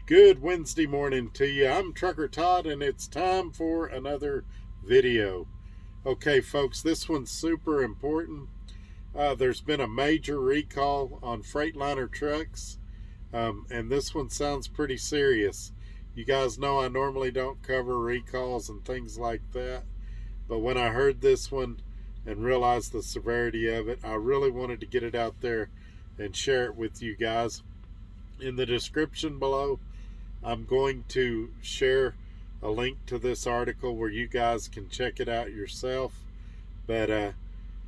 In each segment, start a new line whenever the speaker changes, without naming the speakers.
Good Wednesday morning to you. I'm Trucker Todd, and it's time for another video. Okay, folks, this one's super important. There's been a major recall on Freightliner trucks, and this one sounds pretty serious. You guys know I normally don't cover recalls and things like that, but when I heard this one and realized the severity of it, I really wanted to get it out there and share it with you guys. In the description below, I'm going to share a link to this article where you guys can check it out yourself. But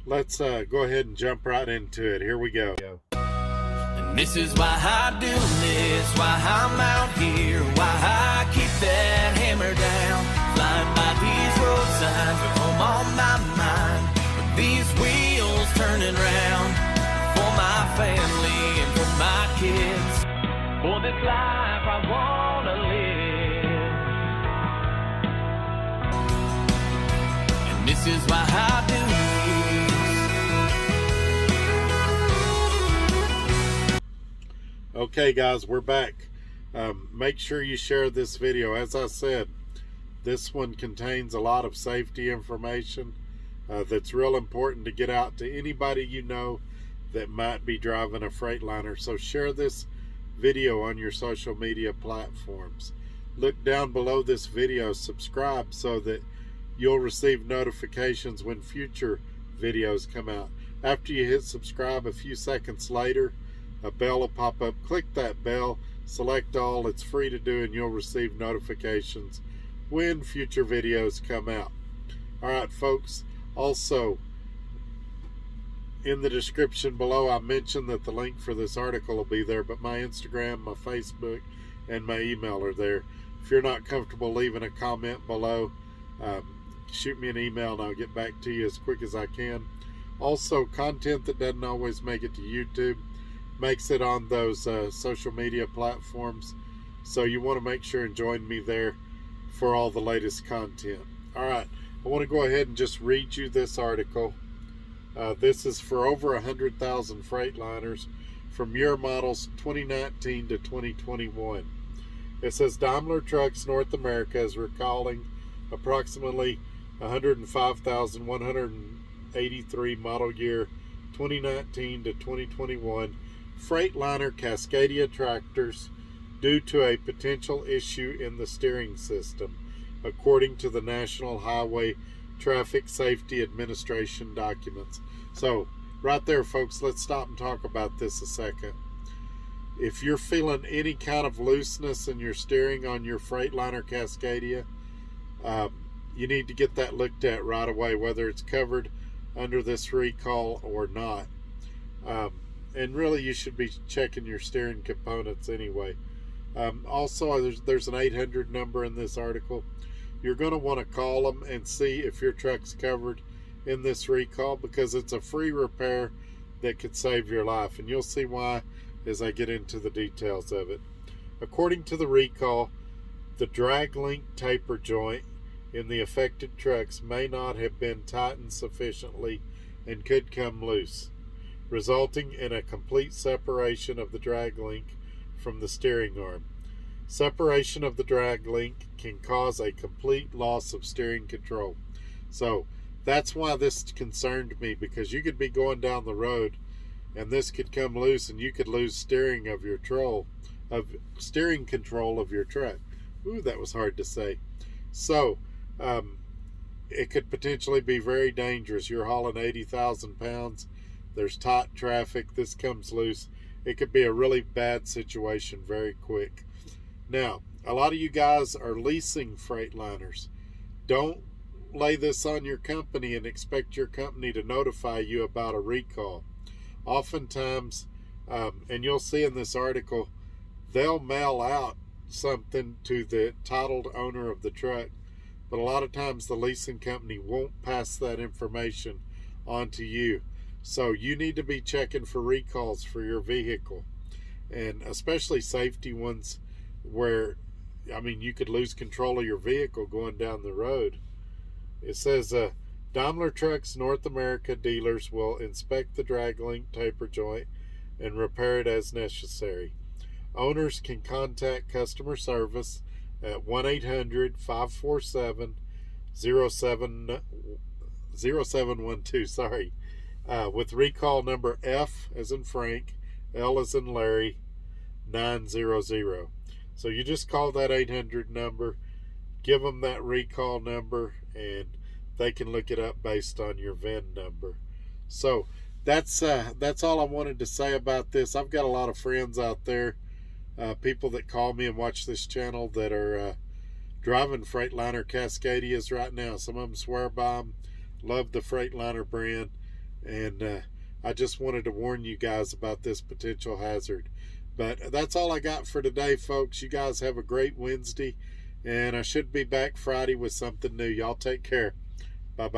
let's go ahead and jump right into it. Here we go.
And this is why I do this, why I'm out here, why I keep that hammer down. Flying by these road signs with home on my mind, with these wheels turning round for my family and for my kids. For this life I wanna live, and this is why I do this.
Okay guys, we're back. Make sure you share this video. As I said, this one contains a lot of safety information that's real important to get out to anybody you know that might be driving a Freightliner. So share this video on your social media platforms. Look down below this video, subscribe so that you'll receive notifications when future videos come out. After you hit subscribe, a few seconds later, a bell will pop up. Click that bell, select all. It's free to do, and you'll receive notifications when future videos come out. All right, folks. Also, in the description below, I mentioned that the link for this article will be there, but my Instagram, my Facebook, and my email are there. If you're not comfortable leaving a comment below, shoot me an email and I'll get back to you as quick as I can. Also, content that doesn't always make it to YouTube makes it on those social media platforms, so you want to make sure and join me there for all the latest content. All right, I want to go ahead and just read you this article. This is for over 100,000 Freightliners from year models 2019 to 2021. It says Daimler Trucks North America is recalling approximately 105,183 model year 2019 to 2021 Freightliner Cascadia tractors due to a potential issue in the steering system, according to the National Highway Traffic Safety Administration documents. So right there, folks, let's stop and talk about this a second. If you're feeling any kind of looseness in your steering on your Freightliner Cascadia, you need to get that looked at right away, whether it's covered under this recall or not. And really, you should be checking your steering components anyway. Also, there's an 800 number in this article. You're going to want to call them and see if your truck's covered in this recall, because it's a free repair that could save your life, and you'll see why as I get into the details of it. According to the recall, the drag link taper joint in the affected trucks may not have been tightened sufficiently and could come loose, resulting in a complete separation of the drag link from the steering arm. Separation of the drag link can cause a complete loss of steering control. So that's why this concerned me, because you could be going down the road and this could come loose and you could lose steering control of your truck. Ooh, that was hard to say. So it could potentially be very dangerous. You're hauling 80,000 pounds. There's tight traffic. This comes loose. It could be a really bad situation very quick. Now, a lot of you guys are leasing Freightliners. Don't lay this on your company and expect your company to notify you about a recall. Oftentimes, and you'll see in this article, they'll mail out something to the titled owner of the truck, but a lot of times the leasing company won't pass that information on to you. So you need to be checking for recalls for your vehicle, and especially safety ones where, I mean, you could lose control of your vehicle going down the road. It says Daimler Trucks North America dealers will inspect the drag link taper joint and repair it as necessary. Owners can contact customer service at 1-800-547-0712, with recall number F as in Frank, L as in Larry, 900. So you just call that 800 number, give them that recall number, and they can look it up based on your VIN number. So that's all I wanted to say about this. I've got a lot of friends out there, people that call me and watch this channel that are driving Freightliner Cascadias right now. Some of them swear by them, love the Freightliner brand, and I just wanted to warn you guys about this potential hazard. But that's all I got for today, folks. You guys have a great Wednesday, and I should be back Friday with something new. Y'all take care. Bye-bye.